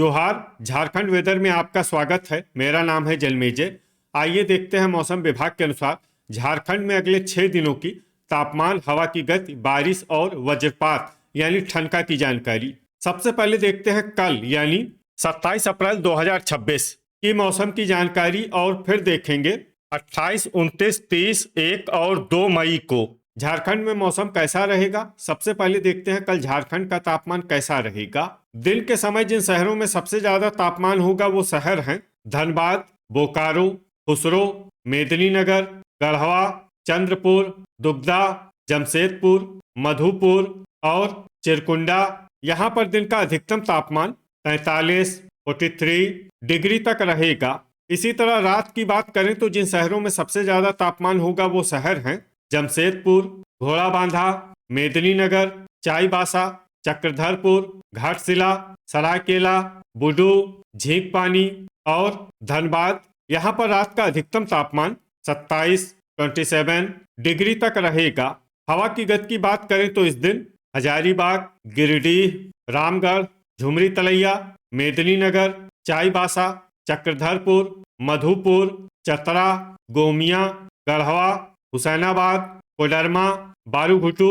जोहार। झारखंड वेदर में आपका स्वागत है। मेरा नाम है जलमेजय। आइए देखते हैं मौसम विभाग के अनुसार झारखंड में अगले 6 दिनों की तापमान, हवा की गति, बारिश और वज्रपात यानी ठनका की जानकारी। सबसे पहले देखते हैं कल यानी 27 अप्रैल 2026 की मौसम की जानकारी और फिर देखेंगे 28, 29, 30, 1 और 2 मई को झारखंड में मौसम कैसा रहेगा। सबसे पहले देखते हैं कल झारखंड का तापमान कैसा रहेगा। दिन के समय जिन शहरों में सबसे ज्यादा तापमान होगा वो शहर हैं धनबाद, बोकारो, खुसरो, मेदिनीनगर, गढ़वा, चंद्रपुर, दुगदा, जमशेदपुर, मधुपुर और चिरकुंडा। यहाँ पर दिन का अधिकतम तापमान 43, 43 डिग्री तक रहेगा। इसी तरह रात की बात करें तो जिन शहरों में सबसे ज्यादा तापमान होगा वो शहर हैं जमशेदपुर, घोड़ाबांधा, मेदिनीनगर, चाईबासा, चक्रधरपुर, घाटशिला, सरायकेला, बुडू, झींकपानी और धनबाद। यहाँ पर रात का अधिकतम तापमान 27, 27 डिग्री तक रहेगा। हवा की गति की बात करें तो इस दिन हजारीबाग, गिरिडीह, रामगढ़, झुमरी तलैया, मेदिनीनगर, चाईबासा, चक्रधरपुर, मधुपुर, चतरा, गोमिया, गढ़वा, हुसैनाबाद, कोडरमा, बारूघुटू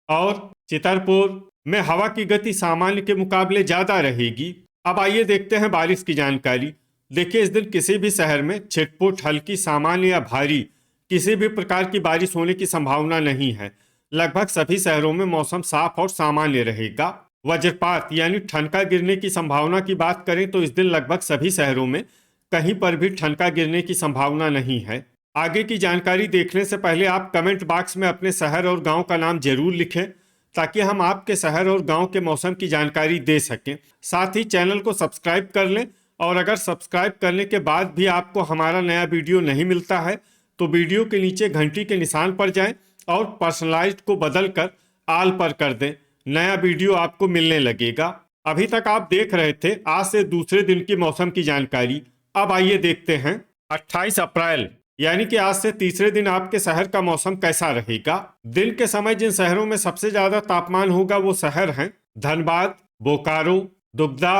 और चितरपुर में हवा की गति सामान्य के मुकाबले ज्यादा रहेगी। अब आइए देखते हैं बारिश की जानकारी। देखिए, इस दिन किसी भी शहर में छिटपुट, हल्की, सामान्य या भारी किसी भी प्रकार की बारिश होने की संभावना नहीं है। लगभग सभी शहरों में मौसम साफ और सामान्य रहेगा। वज्रपात यानी ठनका गिरने की संभावना की बात करें तो इस दिन लगभग सभी शहरों में कहीं पर भी ठनका गिरने की संभावना नहीं है। आगे की जानकारी देखने से पहले आप कमेंट बॉक्स में अपने शहर और गांव का नाम जरूर लिखें ताकि हम आपके शहर और गांव के मौसम की जानकारी दे सकें। साथ ही चैनल को सब्सक्राइब कर लें और अगर सब्सक्राइब करने के बाद भी आपको हमारा नया वीडियो नहीं मिलता है तो वीडियो के नीचे घंटी के निशान पर जाएं और पर्सनलाइज्ड को बदलकर आल पर कर दें। नया वीडियो आपको मिलने लगेगा। अभी तक आप देख रहे थे आज से दूसरे दिन की मौसम की जानकारी। अब आइए देखते हैं 28 अप्रैल यानी कि आज से तीसरे दिन आपके शहर का मौसम कैसा रहेगा। दिन के समय जिन शहरों में सबसे ज्यादा तापमान होगा वो शहर हैं धनबाद, बोकारो, दुगदा,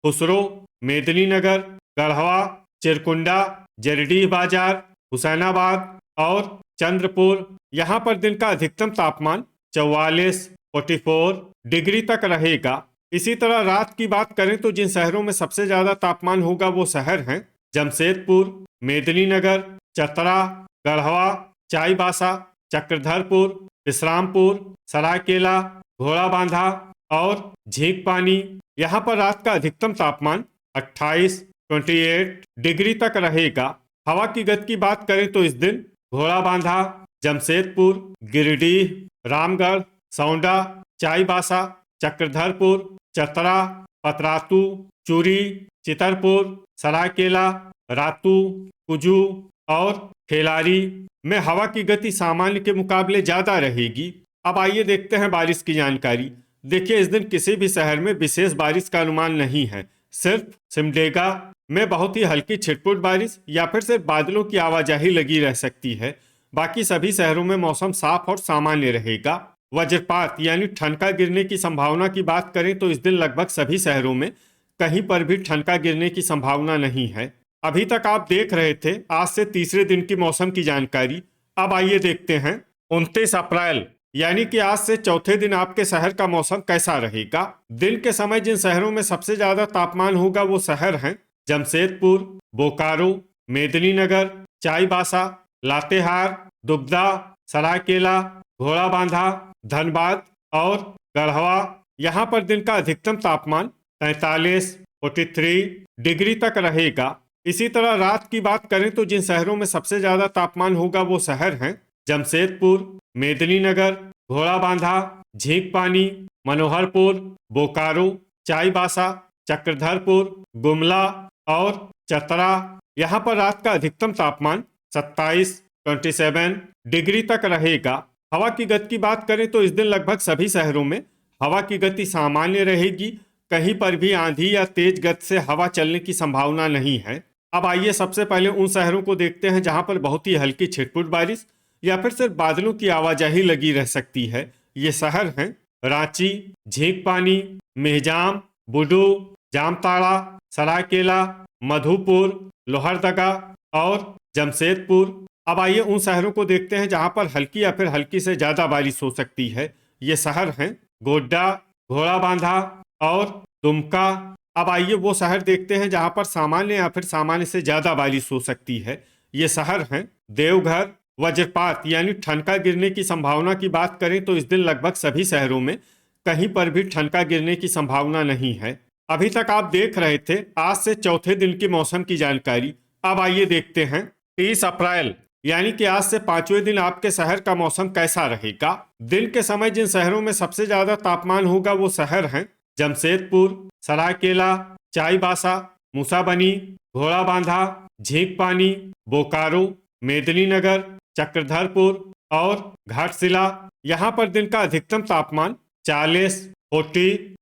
खुसरो, मेदिनीनगर, गढ़वा, चिरकुंडा, जरीडीह बाजार, हुसैनाबाद और चंद्रपुर। यहाँ पर दिन का अधिकतम तापमान 44, 44 डिग्री तक रहेगा। इसी तरह रात की बात करें तो जिन शहरों में सबसे ज्यादा तापमान होगा वो शहर हैं जमशेदपुर, मेदिनीनगर, चतरा, गढ़वा, चाईबासा, चक्रधरपुर, विश्रामपुर, सरायकेला, घोड़ाबांधा और झींकपानी। यहाँ पर रात का अधिकतम तापमान 28, 28 डिग्री तक रहेगा। हवा की गति की बात करें तो इस दिन घोड़ाबांधा, जमशेदपुर, गिरिडीह, रामगढ़, सौंडा, चाईबासा, चक्रधरपुर, चतरा, पतरातू, चूरी, चितरपुर, सरायकेला, रातू, कुजू और खेलारी में हवा की गति सामान्य के मुकाबले ज्यादा रहेगी। अब आइए देखते हैं बारिश की जानकारी। देखिए, इस दिन किसी भी शहर में विशेष बारिश का अनुमान नहीं है। सिर्फ सिमडेगा में बहुत ही हल्की छिटपुट बारिश या फिर सिर्फ बादलों की आवाजाही लगी रह सकती है। बाकी सभी शहरों में मौसम साफ और सामान्य रहेगा। वज्रपात यानी ठनका गिरने की संभावना की बात करें तो इस दिन लगभग सभी शहरों में कहीं पर भी ठनका गिरने की संभावना नहीं है। अभी तक आप देख रहे थे आज से तीसरे दिन की मौसम की जानकारी। अब आइए देखते हैं 29 अप्रैल यानी कि आज से चौथे दिन आपके शहर का मौसम कैसा रहेगा। दिन के समय जिन शहरों में सबसे ज्यादा तापमान होगा वो शहर हैं जमशेदपुर, बोकारो, मेदिनीनगर, चाईबासा, लातेहार, दुगदा, सरायकेला, घोड़ाबांधा, धनबाद और गढ़वा। यहाँ पर दिन का अधिकतम तापमान 43, 43 डिग्री तक रहेगा। इसी तरह रात की बात करें तो जिन शहरों में सबसे ज्यादा तापमान होगा वो शहर हैं जमशेदपुर, मेदिनीनगर, घोड़ाबांधा, झींकपानी, मनोहरपुर, बोकारो, चाईबासा, चक्रधरपुर, गुमला और चतरा। यहाँ पर रात का अधिकतम तापमान 27, 27 डिग्री तक रहेगा। हवा की गति की बात करें तो इस दिन लगभग सभी शहरों में हवा की गति सामान्य रहेगी। कहीं पर भी आंधी या तेज गति से हवा चलने की संभावना नहीं है। अब आइए सबसे पहले उन शहरों को देखते हैं जहां पर बहुत ही हल्की छिटपुट बारिश या फिर सिर्फ बादलों की आवाजाही लगी रह सकती है। ये शहर हैं रांची, झींकपानी, मेहजाम, बुडू, जामताड़ा, सरायकेला, मधुपुर, लोहरदगा और जमशेदपुर। अब आइए उन शहरों को देखते हैं जहां पर हल्की या फिर हल्की से ज्यादा बारिश हो सकती है। ये शहर हैं गोड्डा, घोड़ाबांधा और दुमका। अब आइए वो शहर देखते हैं जहां पर सामान्य या फिर सामान्य से ज्यादा बारिश हो सकती है। ये शहर हैं देवघर। वज्रपात यानी ठनका गिरने की संभावना की बात करें तो इस दिन लगभग सभी शहरों में कहीं पर भी ठनका गिरने की संभावना नहीं है। अभी तक आप देख रहे थे आज से चौथे दिन की मौसम की जानकारी। अब आइए देखते हैं 30 अप्रैल यानी कि आज से पांचवें दिन आपके शहर का मौसम कैसा रहेगा। दिन के समय जिन शहरों में सबसे ज्यादा तापमान होगा वो शहर हैं जमशेदपुर, सरायकेला, चाईबासा, मूसाबनी, घोड़ाबांधा, झींकपानी, बोकारो, मेदिनीनगर, चक्रधरपुर और घाटशिला। यहाँ पर दिन का अधिकतम तापमान 40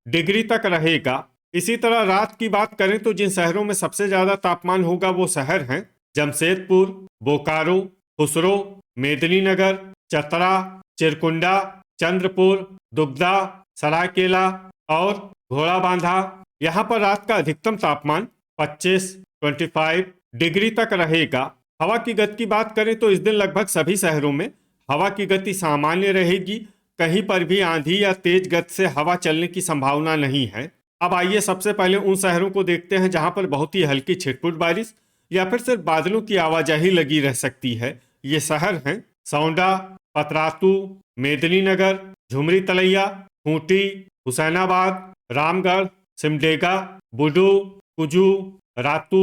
डिग्री तक रहेगा। इसी तरह रात की बात करें तो जिन शहरों में सबसे ज्यादा तापमान होगा वो शहर हैं जमशेदपुर, बोकारो, खुसरो, मेदिनीनगर, चतरा, चिरकुंडा, चंद्रपुर, दुगदा, सरायकेला और घोड़ाबांधा। यहाँ पर रात का अधिकतम तापमान 25 डिग्री तक रहेगा। हवा की गति की बात करें तो इस दिन लगभग सभी शहरों में हवा की गति सामान्य रहेगी। कहीं पर भी आंधी या तेज गति से हवा चलने की संभावना नहीं है। अब आइए सबसे पहले उन शहरों को देखते हैं जहां पर बहुत ही हल्की छिटपुट बारिश या फिर सिर्फ बादलों की आवाजाही लगी रह सकती है। ये शहर हैं सौंडा, पतरातू, मेदिनीनगर, झुमरी तलैया, खूंटी, हुसैनाबाद, रामगढ़, सिमडेगा, बुडू, कुजू, रातू,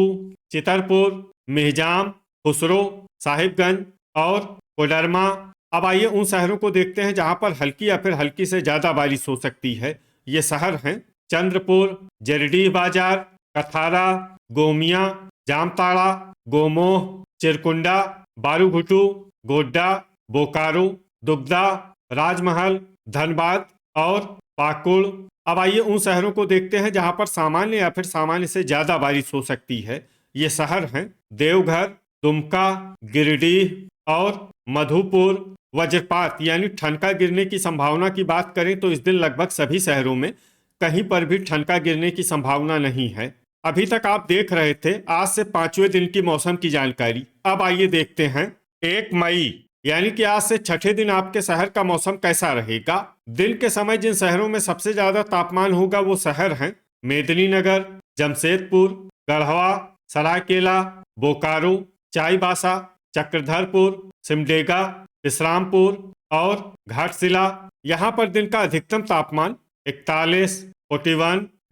चितरपुर, मेहजाम, खुसरो, साहिबगंज और कोडरमा। अब आइए उन शहरों को देखते हैं जहां पर हल्की या फिर हल्की से ज्यादा बारिश हो सकती है। ये शहर हैं चंद्रपुर, जरडीह बाजार, कथारा, गोमिया, जामताड़ा, गोमोह, चिरकुंडा, बारूघुटू, गोड्डा, बोकारो, दुगदा, राजमहल, धनबाद और पाकुड़। अब आइए उन शहरों को देखते हैं जहां पर सामान्य या फिर सामान्य से ज्यादा बारिश हो सकती है। ये शहर हैं देवघर, दुमका, गिरिडीह और मधुपुर। वज्रपात यानी ठनका गिरने की संभावना की बात करें तो इस दिन लगभग सभी शहरों में कहीं पर भी ठनका गिरने की संभावना नहीं है। अभी तक आप देख रहे थे आज से पांचवें दिन की मौसम की जानकारी। अब आइए देखते हैं 1 मई यानी कि आज से छठे दिन आपके शहर का मौसम कैसा रहेगा। दिन के समय जिन शहरों में सबसे ज्यादा तापमान होगा वो शहर हैं मेदिनीनगर, जमशेदपुर, गढ़वा, सरायकेला, बोकारो, चाईबासा, चक्रधरपुर, सिमडेगा, विश्रामपुर और घाटशिला। यहाँ पर दिन का अधिकतम तापमान 41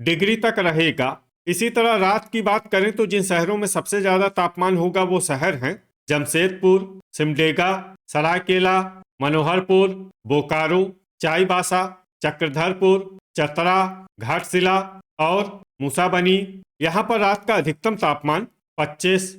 डिग्री तक रहेगा। इसी तरह रात की बात करें तो जिन शहरों में सबसे ज्यादा तापमान होगा वो शहर हैं जमशेदपुर, सिमडेगा, सरायकेला, मनोहरपुर, बोकारो, चाईबासा, चक्रधरपुर, चतरा, घाटशिला और मूसाबनी। यहाँ पर रात का अधिकतम तापमान 25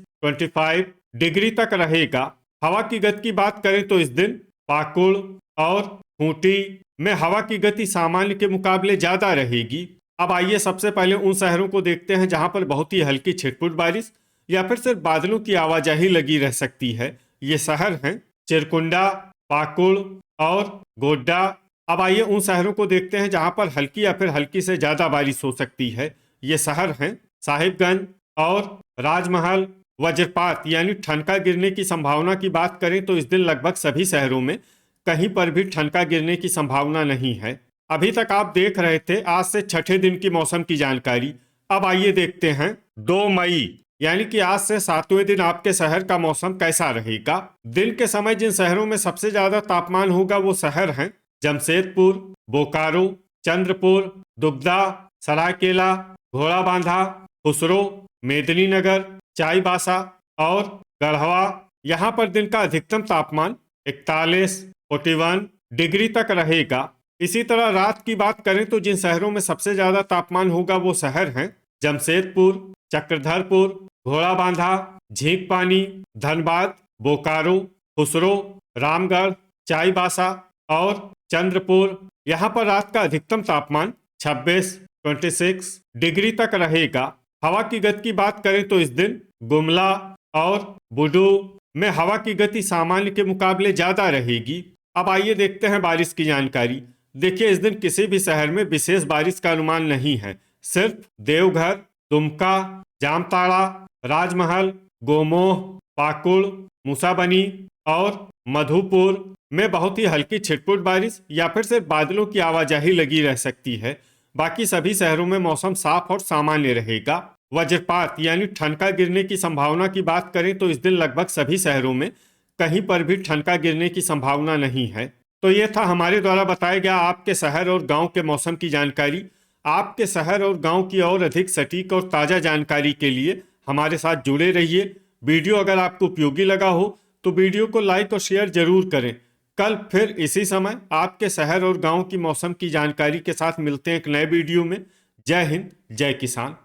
डिग्री तक रहेगा। हवा की गति की बात करें तो इस दिन पाकुड़ और खूंटी में हवा की गति सामान्य के मुकाबले ज्यादा रहेगी। अब आइए सबसे पहले उन शहरों को देखते हैं जहां पर बहुत ही हल्की छिटपुट बारिश या फिर सिर्फ बादलों की आवाजाही लगी रह सकती है। ये शहर हैं चिरकुंडा, पाकुड़ और गोड्डा। अब आइए उन शहरों को देखते हैं जहां पर हल्की या फिर हल्की से ज्यादा बारिश हो सकती है। ये शहर हैं साहिबगंज और राजमहल। वज्रपात यानी ठनका गिरने की संभावना की बात करें तो इस दिन लगभग सभी शहरों में कहीं पर भी ठनका गिरने की संभावना नहीं है। अभी तक आप देख रहे थे आज से छठे दिन की मौसम की जानकारी। अब आइए देखते हैं 2 मई यानी कि आज से सातवें दिन आपके शहर का मौसम कैसा रहेगा। दिन के समय जिन शहरों में सबसे ज्यादा तापमान होगा वो शहर हैं जमशेदपुर, बोकारो, चंद्रपुर, दुगदा, सरायकेला, घोड़ाबांधा, खुसरो, मेदिनीनगर, चाईबासा और गढ़वा। यहाँ पर दिन का अधिकतम तापमान 41 डिग्री तक रहेगा। इसी तरह रात की बात करें तो जिन शहरों में सबसे ज्यादा तापमान होगा वो शहर हैं जमशेदपुर, चक्रधरपुर, घोड़ाबांधा, झींकपानी, धनबाद, बोकारो, खुसरो, रामगढ़, चाईबासा और चंद्रपुर। यहाँ पर रात का अधिकतम तापमान 26 डिग्री तक रहेगा। हवा की गति की बात करें तो इस दिन गुमला और बुडू में हवा की गति सामान्य के मुकाबले ज्यादा रहेगी। अब आइए देखते हैं बारिश की जानकारी। देखिए इस दिन किसी भी शहर में विशेष बारिश का अनुमान नहीं है। सिर्फ देवघर, दुमका, जामताड़ा, राजमहल, गोमोह, पाकुड़, मूसाबनी और मधुपुर में बहुत ही हल्की छिटपुट बारिश या फिर सिर्फ बादलों की आवाजाही लगी रह सकती है। बाकी सभी शहरों में मौसम साफ और सामान्य रहेगा। वज्रपात यानी ठनका गिरने की संभावना की बात करें तो इस दिन लगभग सभी शहरों में कहीं पर भी ठनका गिरने की संभावना नहीं है। तो ये था हमारे द्वारा बताया गया आपके शहर और गांव के मौसम की जानकारी। आपके शहर और गांव की और अधिक सटीक और ताज़ा जानकारी के लिए हमारे साथ जुड़े रहिए। वीडियो अगर आपको उपयोगी लगा हो तो वीडियो को लाइक और शेयर जरूर करें। कल फिर इसी समय आपके शहर और गांव की मौसम की जानकारी के साथ मिलते हैं एक नए वीडियो में। जय हिंद, जय किसान।